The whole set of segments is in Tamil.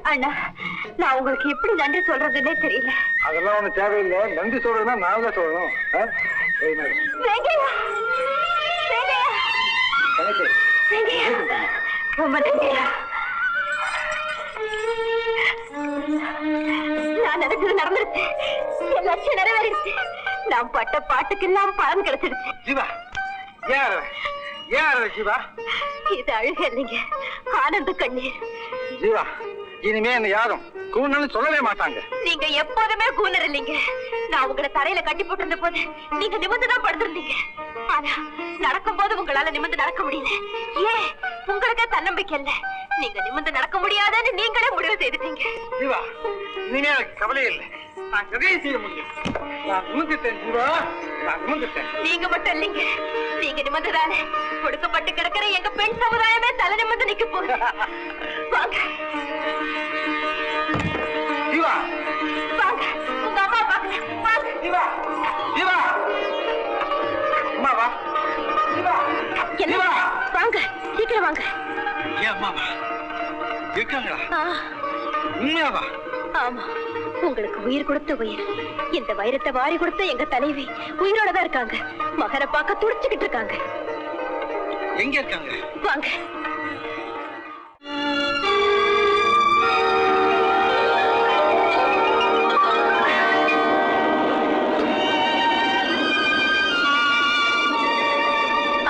அண்ணா, நான் உங்களுக்கு எப்படி நன்றி சொல்றதுன்னே தெரியல. அதெல்லாம் ஒண்ணு தேவையில்லை. நன்றி சொல்றதுன்னா நான் தான் சொல்லணும். ரொம்ப நன்றியா. நான் நினைச்சது நடந்துருச்சு. என் லட்சியம் நிறைவேறிடுச்சு. நான் பட்ட பாட்டுக்கெல்லாம் பலன் கிடைச்சிடுச்சு. ஜீவா, ஏன் ஜீவா? இது அழுக இல்லைங்க, ஆனந்த கண்ணீர். ஜீவா, இனிமே என்ன யாரும் கூனன்னு சொல்லவே மாட்டாங்க. நீங்க எப்போதுமே கூனர் இல்லைங்க. நான் உங்களை தரையில கட்டி போட்டிருந்த போது நீங்க நிமிர்ந்துதான் படுத்திருந்தீங்க. ஆனா நடக்கும் போது உங்களால நிமிர்ந்து நடக்க முடியல. ஏன்? உங்களுக்கே தன்னம்பிக்கை இல்ல. நீங்க நிமிர்ந்து நடக்க முடியாதுன்னு நீங்களே முடிவு செய்துட்டீங்க. ஜீவா, இனிமே எனக்கு கவலையே இல்லை. நான் எதையும் செய்ய முடியும். நான் நிமிர்ந்துட்டேன் ஜீவா, நான் நிமிர்ந்துட்டேன். நீங்க மட்டும் இல்லைங்க, நீங்க நிமிர்ந்துதானே கொடுக்கப்பட்டு கிடக்கிற எங்க பெண் சமுதாயமே தலை நிமிர்ந்து நிக்க போகுது. வாங்க ஜீவா, வாங்க, உங்க அம்மா பாக்கலாம். வாங்க ஜீவா, ஜீவா, அம்மா வா. ஜீவா, என்ன? வாங்க, சீக்கிரம் வாங்க. ஏன் அம்மாவா இருக்காங்களா? உண்மையாவா? ஆமா, உங்களுக்கு உயிர் கொடுத்த உயிர். இந்த வைரத்தை வாரி கொடுத்த எங்க தலைவி உயிரோட தான் இருக்காங்க. மகனை பார்க்க துடிச்சுக்கிட்டு இருக்காங்க. எங்க இருக்காங்க? வாங்க.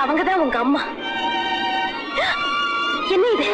அவங்கதான் உங்க அம்மா. என்ன இது?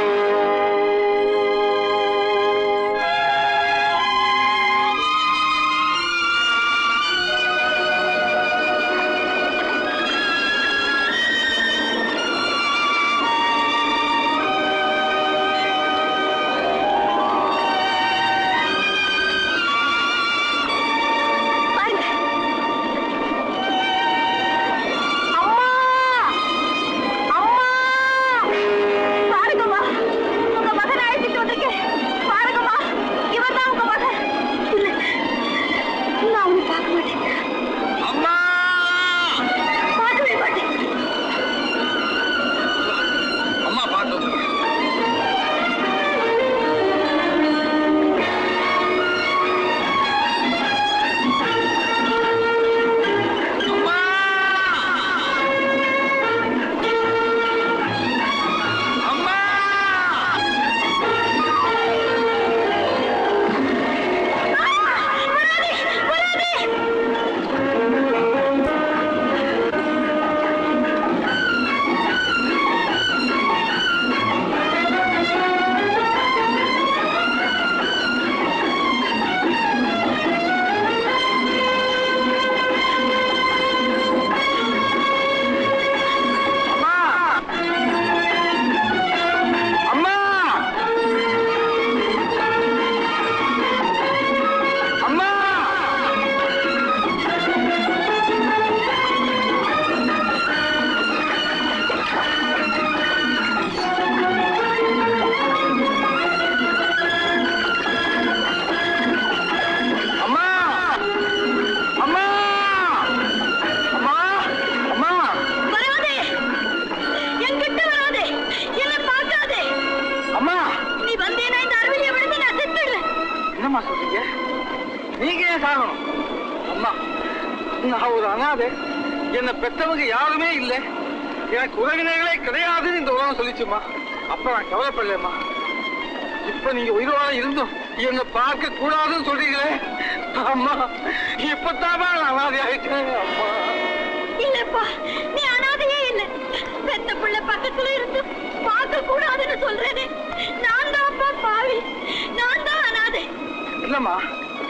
நீங்க ஏன் சாகணும்? அம்மா, நான் ஒரு அனாதை. என்னை பெற்றவங்க யாருமே இல்லை, எனக்கு உறவினர்களே கிடையாதுன்னு இந்த உலகம் சொல்லிச்சுமா. அப்ப நான் கவலைப்படலம்மா. இப்ப நீங்க உயிரோட இருந்தும் என்னை பார்க்க கூடாதுன்னு சொல்றீங்களே அம்மா, இப்பதான் நான் அனாதை ஆயிட்டேன் அம்மா. இல்லப்பா, நீ அனாதையே இல்லை. பெத்த பிள்ளை பக்கத்துல இருந்து பார்க்க கூடாதுன்னு சொல்றேனே, நான் தான்ப்பா பாவி, நான் தான் அனாதை. இல்லம்மா,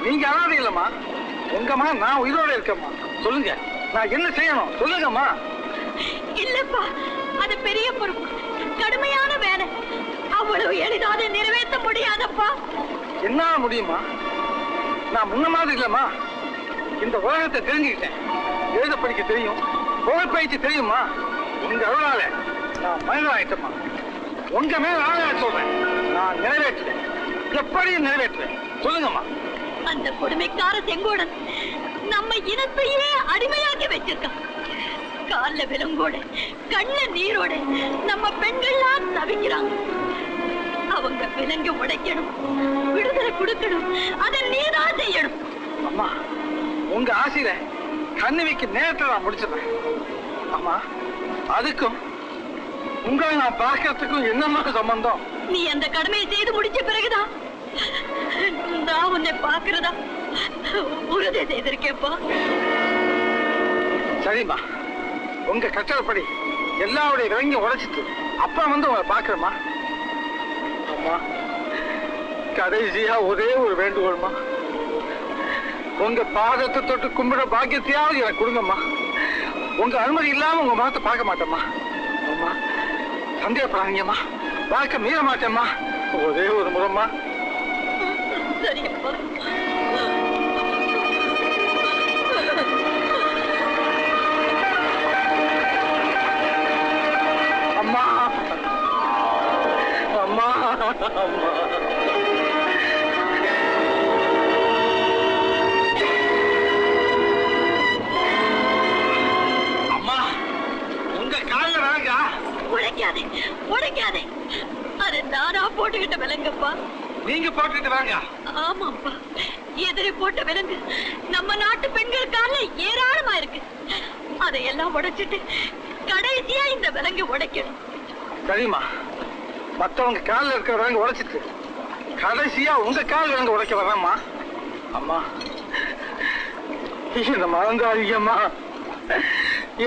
நீங்க அனாதை இல்லம்மா. உங்கம்மா நான் உயிரோட இருக்கேம்மா. சொல்லுங்க, நான் என்ன செய்யணும் சொல்லுங்கம்மா. இல்லப்பா, அது பெரிய பொறுப்பு, கடுமையான வேலை. அவ்வளவு எளிதாக நிறைவேற்ற முடியாதப்பா. என்ன முடியுமா? நான் முன்ன மாதிரி இல்லம்மா. இந்த உலகத்தை தெரிஞ்சுக்கிட்டேன், எழுத படிக்க தெரியும், புகைப்பயிற்சி தெரியுமா. உங்க அருளால நான் மனிதனாயிட்டேம்மா. உங்க மேல ஆணையா சொல்றேன், நான் நிறைவேற்றுறேன். எப்படி நிறைவேற்றுறேன் சொல்லுங்கம்மா. அந்த கொடுமைக்கார செங்கோடன் நம்ம இனத்தையே அடிமையாக்கி வச்சிருக்கான். கால்ல விலங்கோட, கண்ணுல நீரோட நம்ம பெண்கள்லாம் தவிக்கிறாங்க. அவங்க விலங்கு உடைக்கணும், விடுதலை கொடுக்கணும், அதை நீதான் செய்யணும். அம்மா, உங்க ஆசையில கண்ணு வைக்க நேரத்தை நான் முடிச்சிடுறேன். அம்மா, அதுக்கும் உங்களை நான் பார்க்கறதுக்கும் என்னம்மா சம்பந்தம்? நீ அந்த கடமையை செய்து முடிச்ச பிறகுதான் நான் உன்னை பார்க்கிறதா உறுதி செய்திருக்கேப்பா. சரிம்மா, உங்க கட்டளைப்படி எல்லாருடைய விலங்கி உடைச்சிட்டு அப்பா வந்து உங்களை பார்க்கிறேம்மா. அம்மா, கடைசியா ஒரே ஒரு வேண்டுகோள்மா, உங்க பாதத்தை தொட்டு கும்பிட பாக்கியத்தையாவது எனக்கு கொடுங்கம்மா. உங்க அனுமதி இல்லாம உங்க மகத்தை பார்க்க மாட்டேம்மா. அம்மா, சந்தேகப்படாதீங்கம்மா, பார்க்க மீற மாட்டேம்மா. ஒரே ஒரு முறைம்மா. சரியப்பா. அம்மா, அம்மா, அம்மா. அம்மா, உங்க கால்ல வேணா. உடைக்காதே, உடைக்காதே. அது நானா போட்டுக்கிட்ட விலங்கப்பா. நீங்க போட்டுட்டு வாங்க. ஆமாப்பா, எதிரி போட்ட விலங்கு நம்ம நாட்டு பெண்களுக்கான ஏராளமா இருக்கு. அதையெல்லாம் உடைச்சிட்டு கடைசியா இந்த விலங்கு உடைக்கணும். சரிம்மா, மத்தவங்க காலில் இருக்கிற விலங்கு உடைச்சிட்டு கடைசியா உங்க கால் விலங்கு உடைக்க வரேம்மா. அம்மா, என்ன மறந்தாதீங்கம்மா,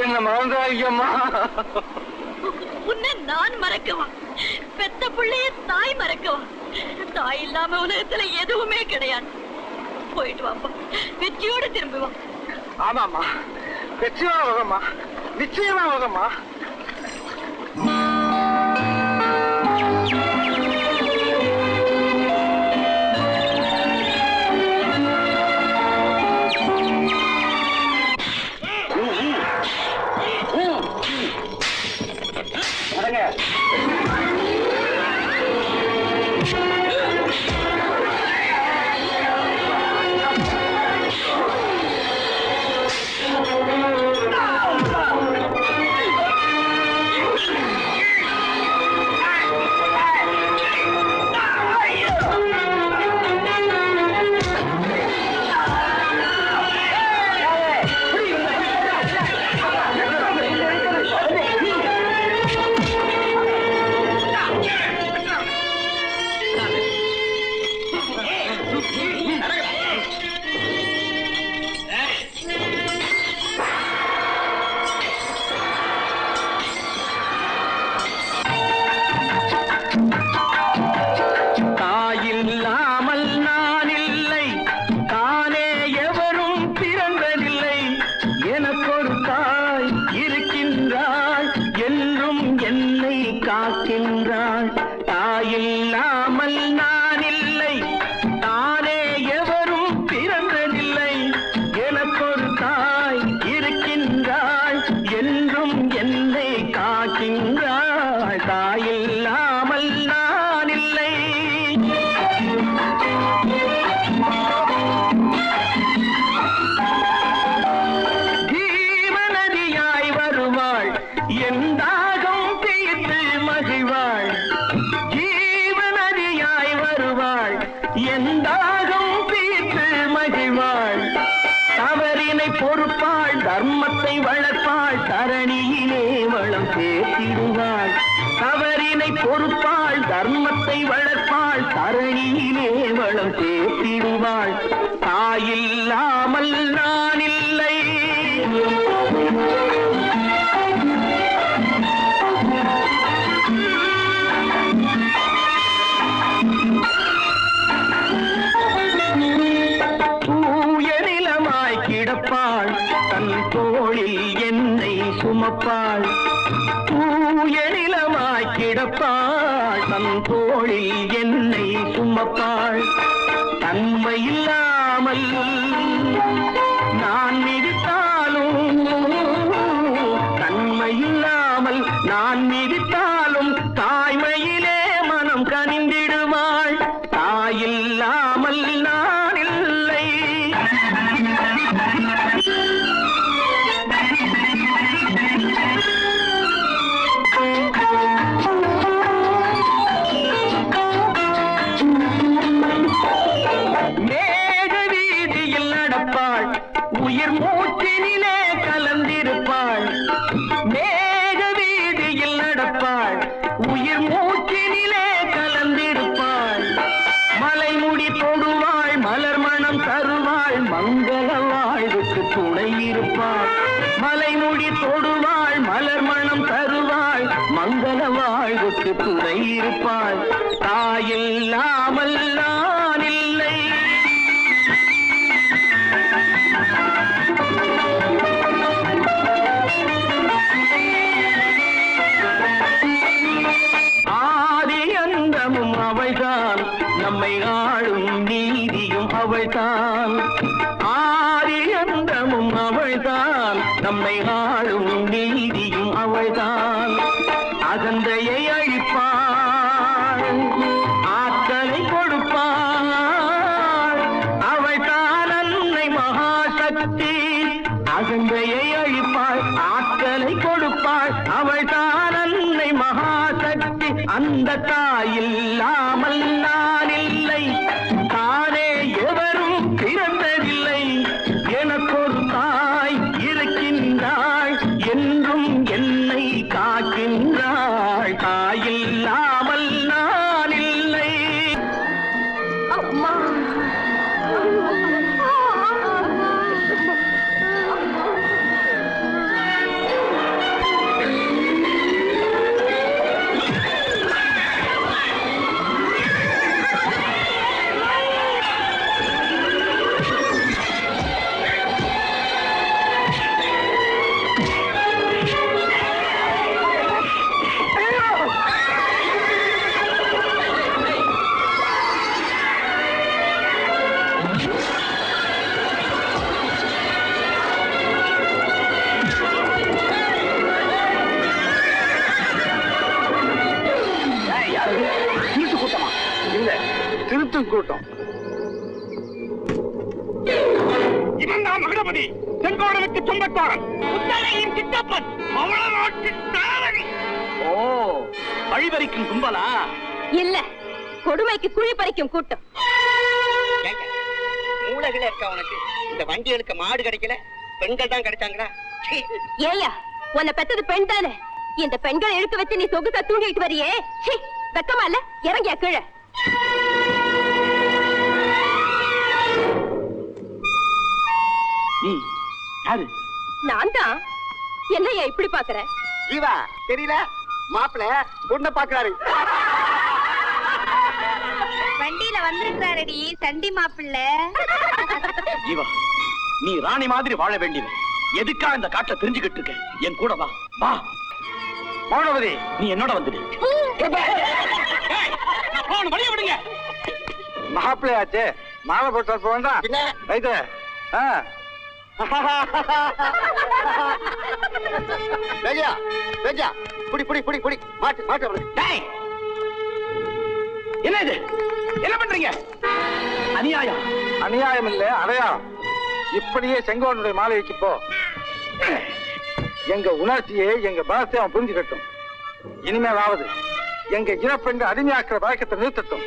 என்ன மறந்தாதீங்கம்மா. உன்னை நான் மறக்கவா? பெத்த பிள்ளைய தாய் மறக்கவா? தாய் இல்லாம உலகத்துல எதுவுமே கிடையாது. போயிட்டு வாப்பா, வெற்றியோடு திரும்புவா. ஆமாம்மா, நிச்சயமா வரம்மா, நிச்சயமா வரம்மா. தரணியிலே வளம் சேர்த்திடுவாள். தவறினை பொறுப்பாள், தர்மத்தை வளர்ப்பாள், தரணியிலே வளம் சேர்த்திடுவாள். தாயில்லாமல் நான் இல்லை. கிடப்பாள் தன் தோளில் என்னை சுமப்பாள். தூய நிலமாய் கிடப்பாள் தன் தோளில் என்னை சுமப்பாள். தன்மையில்லாமல் நான் மிதித்தாலும், தன்மையில்லாமல் நான் மிதித்தாலும் தாய்மையிலே மனம் கனிந்திடுவாள். தாயில்லாமல் நான் இல்லை. மேக வீதியில் நடப்பாள், உயிர் மூச்சினிலே கலந்திருப்பாள். மேக வீதியில் நடப்பாள், உயிர் மூச்சினிலே கலந்திருப்பாள். மலைமுடி தொடுவாள், மலர் மணம் தருவாள், மங்கள வாழ்வுக்கு துணை இருப்பாள். மலைமுடி தொடுவாள், மலர் மணம் தருவாள், மங்கள வாழ்வுக்கு துணை இருப்பாள். தாயில்லாமல் நான் இல்லை. ஆதி அந்தமும் அவள்தான், நம்மை ஆளும் நீதியும் அவள்தான். ஆதி அந்தமும் அவள்தான், நம்மை ஆளும் நீதியும் அவள்தான். அகந்தையை அழிப்பாள், ஆற்றலை கொடுப்பாள். அவள்தான் அன்னை மகாசக்தி. அகந்தையை அழிப்பாள், ஆற்றலை கொடுப்பாள். அவள்தான் அன்னை மகாசக்தி. அந்த தாயில்லாமல் நான் இல்லை. தானே எவரும் பிறந்ததில்லை. எனக்கொரு தாய் இருக்கின்றாள், என்றும் என்னை காக்கின்றாள். தாயில்லாமல் நான் இல்லை. அம்மா, திருத்தும் கூட்டம். இவன் தான் மகுடபதி, செங்கோடனுக்கு சொந்தக்காரன், முத்தரையின் சித்தப்பன், மவள நாட்டின் தாவணி. ஓ, வழிபறிக்கும் கும்பலா? இல்ல, கொடுமைக்கு குழி பறிக்கும் கூட்டம். மூலகில இருக்க உனக்கு இந்த வண்டிகளுக்கு மாடு கிடைக்கல, பெண்கள் தான் கிடைச்சாங்களா? ஏயா, உன்னை பெத்தது பெண் தானே? இந்த பெண்களை இழுத்து வச்சு நீ சொகுசா தூங்கிட்டு வரியே, வெக்கமா இல்ல? இறங்கியா கீழே. நீ யாரு? நான் தான். என்னையா இப்படி பாக்குற? ஜீவா தெரியல, மாப்பிள பொண்ணை பாக்குறாரு. வண்டியில வந்திருக்காரடி சண்டி மாப்பிள்ள. ஜீவா, நீ ராணி மாதிரி வாழ வேண்டியது. எதுக்கா இந்த காட்டை தெரிஞ்சுக்கிட்டு இருக்க? என் கூட வா. வா மௌனவதி, நீ என்னோட வந்துடு. வழிய விடுங்க. மாப்பிள்ளையாச்சே, மாலை போட்டு வேண்டாம். பின்ன ரைட்டு. வேஜா வேஜா, புடி புடி புடி புடி, மாட்டு மாட்டு அவரு. என்ன இது? என்ன பண்றீங்க? அநியாயம். அநியாயம் இல்ல, அடையாளம். இப்படியே செங்கோனுடைய மாலைக்கு போ. எங்க உணர்ச்சியை, எங்க பலத்தை அவன் புரிஞ்சுக்கட்டும். இனிமேலாவது எங்க இனப்பெண்டு அடிமையாக்குற வழக்கத்தை நிறுத்தட்டும்.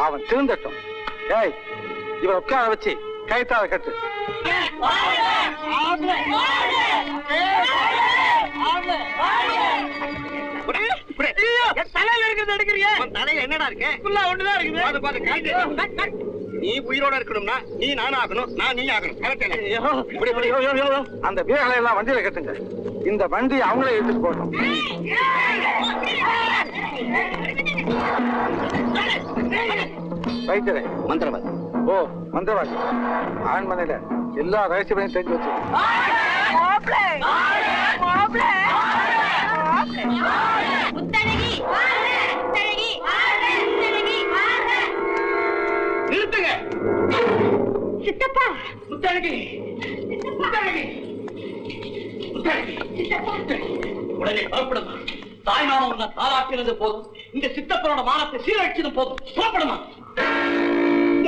அவன் திருந்தட்டும். ஏய், இவன் உட்கார வச்சு கைத்தால கட்டு. தலையில இருக்கிறது எடுக்கிறீங்க. தலையில என்னடா இருக்கு? ஃபுல்லா ஒண்ணுதான் இருக்குது. பாத்து பாத்து காட்டு. நீ உயிரோட இருக்கணும்னா நீ நானும் ஆகணும், நான் நீ ஆகணும். கரெக்ட் இல்ல? இப்படி இப்படி அந்த வீரர்களை எல்லாம் வண்டியில கட்டுங்க. இந்த வண்டி அவங்களே எடுத்துட்டு போட்டோம். வைத்தியரே, மந்திரவாதி. ஓ மந்திரவாதி. ஆண்மனையில எல்லா ரகசியங்களையும் தெரிஞ்சு வச்சு. நிறுத்துங்க. சித்தப்பா, முத்தழகி, முத்தழகி, முத்தழகி. உடனே புறப்படுமா. தாய்மாமா உன்னை தாராட்டினது போதும், இந்த சித்தப்பனோட மானத்தை சீரழிச்சது போதும். புறப்படுமா.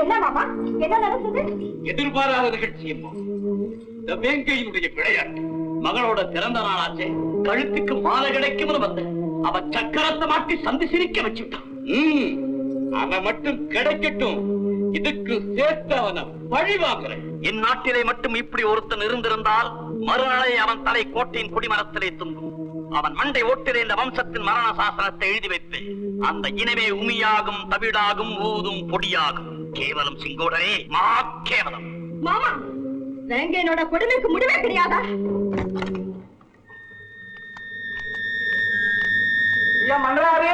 என்ன மாமா, என்ன நடந்தது? எதிர்பாராத நிகழ்ச்சி இப்போ. இந்த வேங்கையினுடைய விளையாட்டு. மகளோட பிறந்த நாளாச்சே, கழுத்துக்கு மாலை கிடைக்கும்னு வந்த அவ சக்கரத்தை மாட்டி சந்தி சிரிக்க வச்சுட்டான். அவன் மட்டும் கிடைக்கட்டும், இதுக்கு சேர்த்து அவனை பழி வாங்குறேன். என் நாட்டிலே மட்டும் இப்படி ஒருத்தன் இருந்திருந்தால் மறுநாளை அவன் தலை கோட்டையின் குடிமரத்திலே துன்பும். அவன் மண்டை ஓட்டிலே இந்த வம்சத்தின் மரண சாசனத்தை எழுதி வைப்பேன். அந்த இனமே உமியாகும், தவிடாகும், ஊதும் பொடியாகும். கேவலம் சிங்கோடரே, மா கேவலம். மாமா, வேங்கையனோட கொடுமைக்கு முடிவே தெரியாதா? ஐயா மன்றாரு,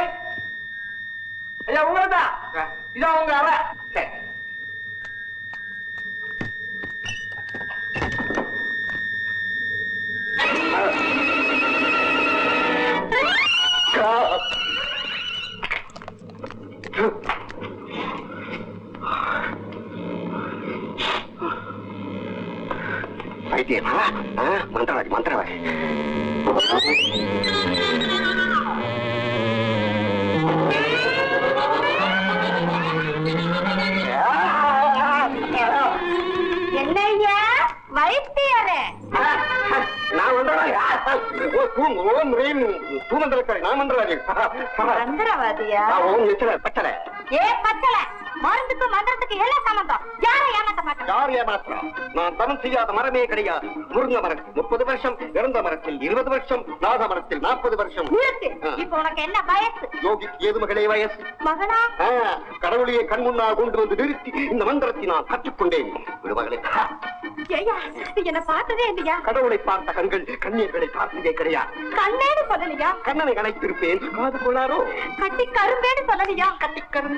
ஐயா உங்களதான். இதான் உங்க அறை. வைத்தியமா? மந்திரவாதி, மந்திரவாதி. என்னையா வைத்தியரே? நான் மந்திரவாதி. தூமந்திரக்காரி, நான் மந்திரவாதி. மந்திரவாதியா? பச்சலை. ஏ பச்சலை, மருந்துக்கு மந்திரத்துக்கு என்ன சம்பந்தம்? யாரை ஏமாத்த மாட்டேன்? யார் ஏமாற்றம்? நான் தவம் செய்யாத மரமே கிடையாது. முருங்க மரம் 30 வருஷம், இறந்த மரத்தில் 20 வருஷம், நாக மரத்தில் 40 வருஷம். நிறுத்து. இப்ப உனக்கு என்ன வயசு? யோகிக்கு ஏது மகளே வயசு? மகனா? கடவுளையே கண் முன்னால் கொண்டு வந்து நிறுத்தி இந்த மந்திரத்தை நான் கற்றுக்கொண்டேன். விடுமகளே, ஐயா, நீ என்ன பார்த்ததே இல்லையா? கடவுளை பார்த்த கண்கள் கண்ணீர்களை பார்த்ததே கிடையாது. கண்ணேன்னு சொல்லலையா? கண்ணனை அழைத்திருப்பேன், காது கொள்ளாரோ? கட்டி கரும்பேன்னு சொல்லலையா? கட்டி கரும்பு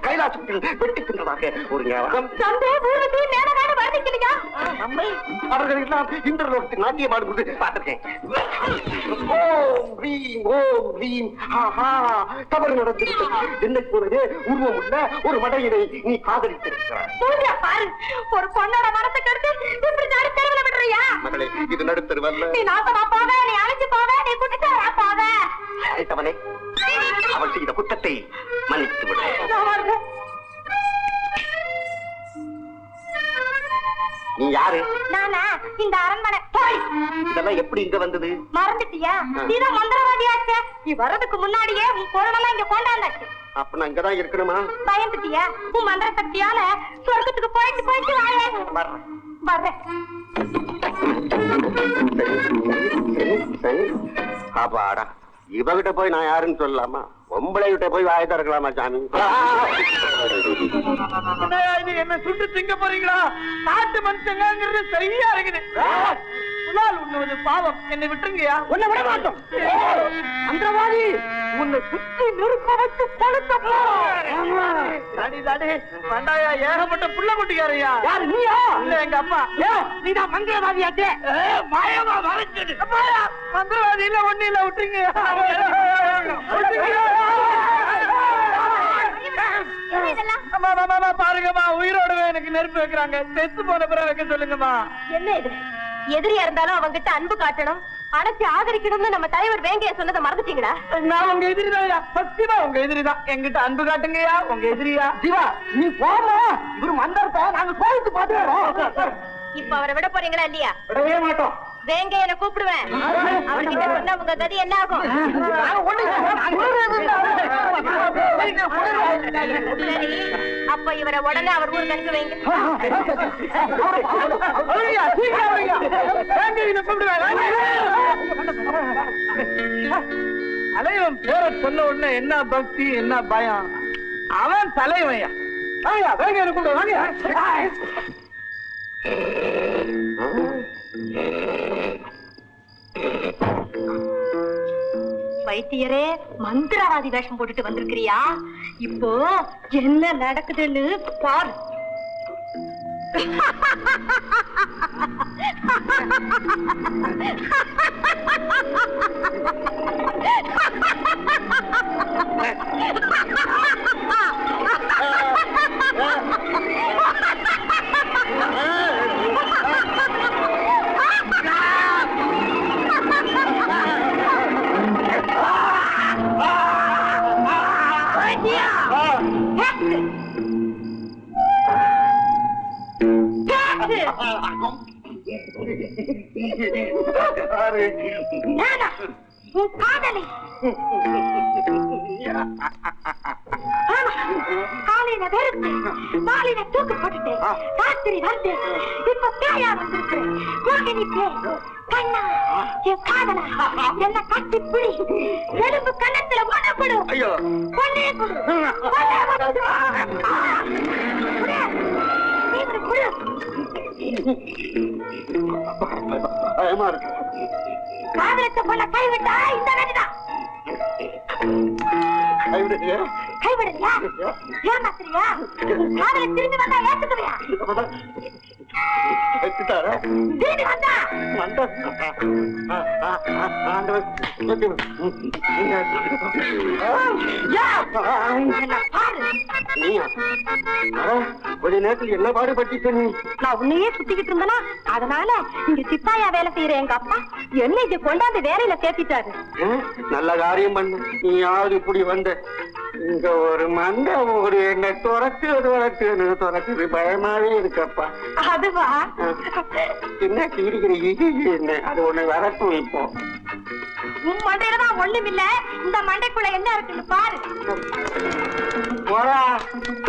கைலாசத்தில் வெட்டி தின்றதாக ஒரு ஞாபகம். சந்தே ஊர்வசி மேலகாடு வர்ணிக்கலையா? அவர்கள் எல்லாம் இந்திரலோகத்தில் நாட்டியம் ஆடுவது பார்த்திருக்கேன். ஓம் ரீம், ஓம் ரீம். ஆஹா, தவறு நடந்திருக்கிறது. என்னை போலவே உருவம் உள்ள ஒரு மடையினை நீ காதலித்திருக்கிறாய். பூஜா பாரு, ஒரு பொண்ணோட மனசை கெடுத்து இப்படி நடுத்தருவுல விடுறியா? மகளே, இது நடுத்தருவல்ல. நீ நாசமா போவ, நீ அழைச்சு போவ, நீ குட்டிச்சாரா போவ. அழைத்தவனே, அவள் செய்த குற்றத்தை மன்னித்து விடு. நான் வர்றேன். நீ யாரு? நானா? இந்த அரண்மனை. போய். இதெல்லாம் எப்படி இங்க வந்தது? மறந்துட்டியா? நீதான் மந்திரவாதியாச்சே. நீ வர்றதுக்கு முன்னாடியே உன் பொருளெல்லாம் இங்க கொண்டாந்தாச்சு. அப்ப நான் இங்கதான் இருக்கணுமா? பயந்துட்டியா? உன் மந்திர சக்தியால சொர்க்கத்துக்கு போயிட்டு போயிட்டு வாழ. வர்றேன். வர்றேன். சரி. அப்பாடா, இவகிட்ட போய் நான் யாருன்னு சொல்லலாமா? பொம்பளை கிட்ட போய் வாய திறக்கலாமா சாமி? என்ன சுட்டு திங்க போறீங்களா? நாட்டு மனுஷங்கிறது சரியா இருக்குது. புலால் உண்ணுவது பாவம். என்னை விட்டுருங்கயா. உன்னை விட மாட்டோம். மந்திரவாதி, உன்னை சுத்தி நெருக்க வச்சு படுத்த போ. தாடி தாடி வண்டாயா, ஏகப்பட்ட புள்ள குட்டிக்காரையா. யாரு நீயா? இல்ல, எங்க அப்பா. நீதான் மந்திரவாதியாச்சே. மாயமா மறைச்சிடு. மந்திரவாதி இல்ல, ஒண்ணு இல்ல, விட்டுருங்க. பாருங்கம்மா, உயிரோடவே எனக்கு நெருப்பு வைக்கிறாங்க. செத்து போன பிறகு வைக்க சொல்லுங்கம்மா. என்ன இது? எதிரியா இருந்தாலும் அவங்கிட்ட அன்பு காட்டணும், அணைச்சு ஆதரிக்கணும்னு நம்ம தலைவர் வேங்கைய சொன்னதை மறந்துட்டீங்களா? நான் உங்க எதிரிதான். சத்தியமா உங்க எதிரிதான். எங்கிட்ட அன்பு காட்டுங்கயா. உங்க எதிரியா? சிவா, நீ போமா. இவரு மந்திரத்தை நாங்க கோயிலுக்கு பாத்துறோம். இப்ப அவரை விட போறீங்களா இல்லையா? விடவே மாட்டோம். வேங்கையனை கூப்பிடுவேன். அவர்கிட்ட சொன்னா உங்க கதி என்ன ஆகும்? சரி, அப்ப இவரை உடனே அவர் ஊருக்கு அனுப்பி வைங்க. தலைவன் பேரை சொன்ன உடனே என்ன பக்தி என்ன பயம். அவன் தலைவன். வாங்க வேங்க கூட வாங்க. வைத்தியரே, மந்திரவாதி வேஷம் போட்டுட்டு வந்திருக்கிறியா? இப்போ என்ன நடக்குதுன்னு பாரு. உன் காதலி காலையில வெறுத்து மாலையில தூக்கு போட்டுட்டு ராத்திரி வந்து இப்ப பேயா வந்திருக்கிறேன். மோகினி பேய் கண்ணா, என் காதலா, என்ன கட்டி பிடி, எலும்பு கண்ணத்துல உடப்படும். கொண்டே கொடு, காதலத்தை போல கைவிட்டா இந்த வேலைதான். கைவிடுறியா? ஏமாத்துறியா? காதலை திரும்பி வந்தா ஏத்துக்குவியா? திரும்பி வந்தா கொஞ்ச நேரத்தில் என்ன பாடுபட்டு நான் உன்னையே சுத்திக்கிட்டு இருந்தனா, அதனால இங்க சிப்பாயா வேலை செய்யற எங்க அப்பா என்ன இங்க கொண்டாந்து வேலையில சேர்த்திட்டாரு. நல்ல காரியம் பண்ண. நீயாவது இப்படி வந்த இங்க ஒரு மண்ட ஒரு என்ன துரத்துது பயமாவே இருக்கப்பா. அதுவா? என்ன கீரிக்கிற என்ன அது ஒண்ணு வரட்டும். இப்போ உன் மண்டையிலதான் ஒண்ணுமில்ல, இந்த மண்டைக்குள்ள என்ன இருக்குன்னு பாரு.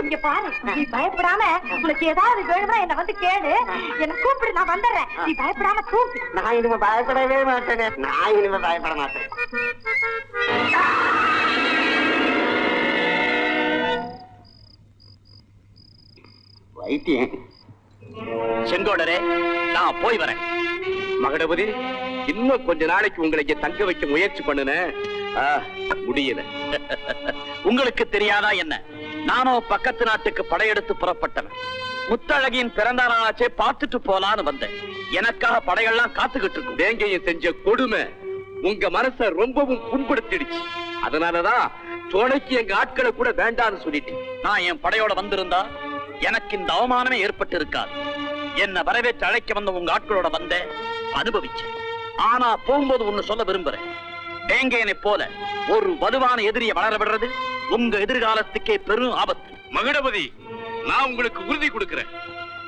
இங்க பாரு, நீ பயப்படாம உனக்கு ஏதாவது வேணும்னா என்ன வந்து கேளு, என்ன கூப்பிடு, நான் வந்துடுறேன். நீ பயப்படாம கூப்பிடு. நான் இனிமே பயப்படவே மாட்டேனே. நான் இனிமே பயப்பட மாட்டேன். வைத்தியம் செங்கோடரே, நான் போய் வரேன். மகடபதி, இன்னும் கொஞ்ச நாளைக்கு உங்களை இங்க தங்க வைக்க முயற்சி பண்ணுனேன், முடியல. உங்களுக்கு தெரியாதா என்ன? நானோ பக்கத்து நாட்டுக்கு படையெடுத்து புறப்பட்டவன். முத்தழகியின் பிறந்த நாளாச்சே பார்த்துட்டு போலான்னு வந்தேன். எனக்காக படையெல்லாம் காத்துக்கிட்டு இருக்கும். வேங்கையை செஞ்ச கொடுமை உங்க மனச ரொம்பவும் புண்படுத்திடுச்சு. அதனாலதான் துணைக்கு எங்க ஆட்களை கூட வேண்டான்னு சொல்லிட்டேன். நான் என் படையோட வந்திருந்தா எனக்கு இந்த அவமானமே ஏற்பட்டு இருக்காது. என்ன வரவேற்று அழைக்க வந்த உங்க ஆட்களோட வந்த அனுபவிச்சேன். ஆனா போகும்போது ஒண்ணு சொல்ல விரும்புறேன். வேங்கையனை போல ஒரு வலுவான எதிரியை வளர விடுறது உங்க எதிர்காலத்துக்கே பெரும் ஆபத்து. மகடபதி, நான் உங்களுக்கு உறுதி கொடுக்கிறேன்,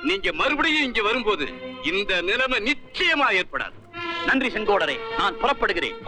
நீங்க மறுபடியும் இங்க வரும்போது இந்த நிலைமை நிச்சயமா ஏற்படாது. நன்றி செங்கோடரே, நான் புறப்படுகிறேன்.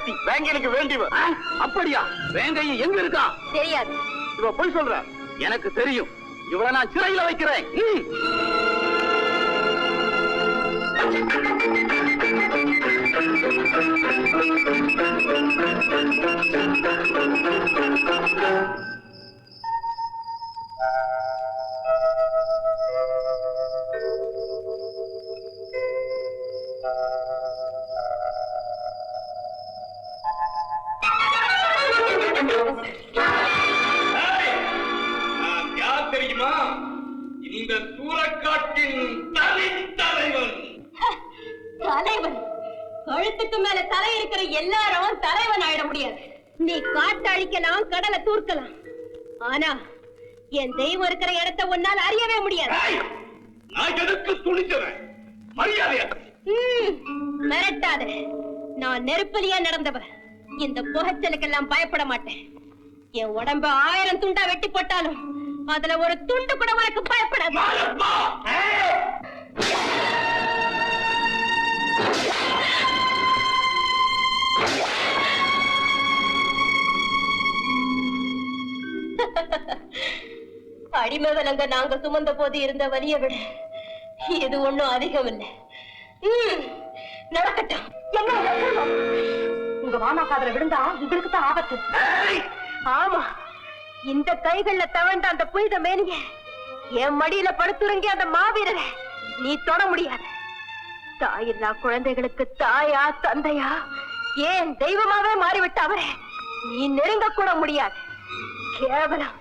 ஒருத்தி வேங்கையனுக்கு வேண்டியவ. அப்படியா? வேங்கையும் எங்க இருக்கா? தெரியாது. இவ போய் சொல்ற. எனக்கு தெரியும். இவளை நான் சிறையில வைக்கிறேன். நான் யார் தெரியுமா? இந்த சூரக்காட்டின் தலைவன். தலைவன் கழுத்துக்கு மேல தலை இருக்கிற எல்லாரும் தலைவன் ஆயிட முடியாது. நீ காட்டு அழிக்கலாம், கடலை தூர்க்கலாம், ஆனா என் தெய்வம் இருக்கிற இடத்தை உன்னால் அறியவே முடியாது. நான் எதுக்கு துணிச்சவன்? மரியாதையா மிரட்டாத. நான் நெருப்பலியா நடந்தவன். இந்த புகைச்சலுக்கெல்லாம் பயப்பட மாட்டேன். என் உடம்ப 1000 துண்டா வெட்டி போட்டாலும் அதுல ஒரு துண்டு கூட உனக்கு பயப்படாது. அடிமை விலங்க நாங்க சுமந்த போது இருந்த வலியை விட இது ஒண்ணும் அதிகம் இல்லை. நடக்கட்டும். என்ன நடக்கணும்? உங்க மாமா காதல விழுந்தா உங்களுக்கு தான் ஆபத்து. ஆமா, இந்த கைகள்ல தவண்ட அந்த புனித மேனிய என் மடியில படுத்துறங்கி அந்த மாவீரரை நீ தொட முடியாது. தாயில்லா குழந்தைகளுக்கு தாயா தந்தையா ஏன் தெய்வமாவே மாறிவிட்ட அவரை நீ நெருங்க கூட முடியாது. கேவலம்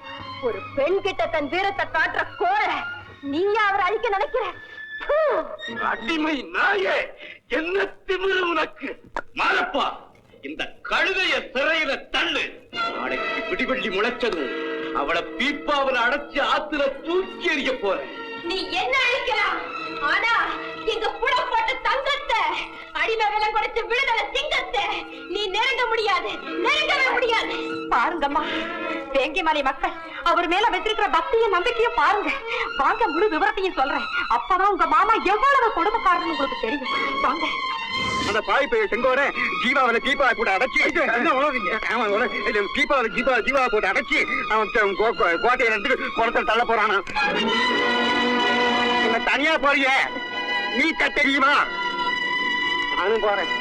ஒரு பெண் கிட்ட தன் வீரத்தை காட்டுற கோழ நீயா அவரை அழிக்க நினைக்கிற? அடிமை நாயே, என்ன திமிரு உனக்கு? மாரப்பா, இந்த கழுதைய சிறையில தள்ளு. நாளைக்கு பிடிவள்ளி முளைச்சதும் அவளை பீப்பாவில் அடைச்சு ஆத்துல தூக்கி எறிய போறேன். நீ என்ன அழிக்கலாம், ஆனா எங்க புடப்பட்ட தங்கத்தை அடிமை விலை குறைச்ச விடுதலை சிங்கத்தை நீ நெருங்க முடியாது, நெருங்கவே முடியாது. பாருங்கம்மா, வேங்கிமலை மக்கள் அவர் மேல வச்சிருக்கிற பக்தியும் நம்பிக்கையும் பாருங்க. வாங்க, முழு விவரத்தையும் சொல்றேன். அப்பதான் உங்க மாமா எவ்வளவு கொடுமைக்காரன்னு உங்களுக்கு தெரியும். வாங்க. அந்த பாய் பைய செங்கோட ஜீவாவில தீபா கூட அடைச்சி தீபாவில ஜீவா போட்டு அடைச்சி அவன் கோட்டையில இருந்து குளத்தில் தள்ள போறானா. தனியா போறிய நீ தெரியுமா? நானும் போறேன்.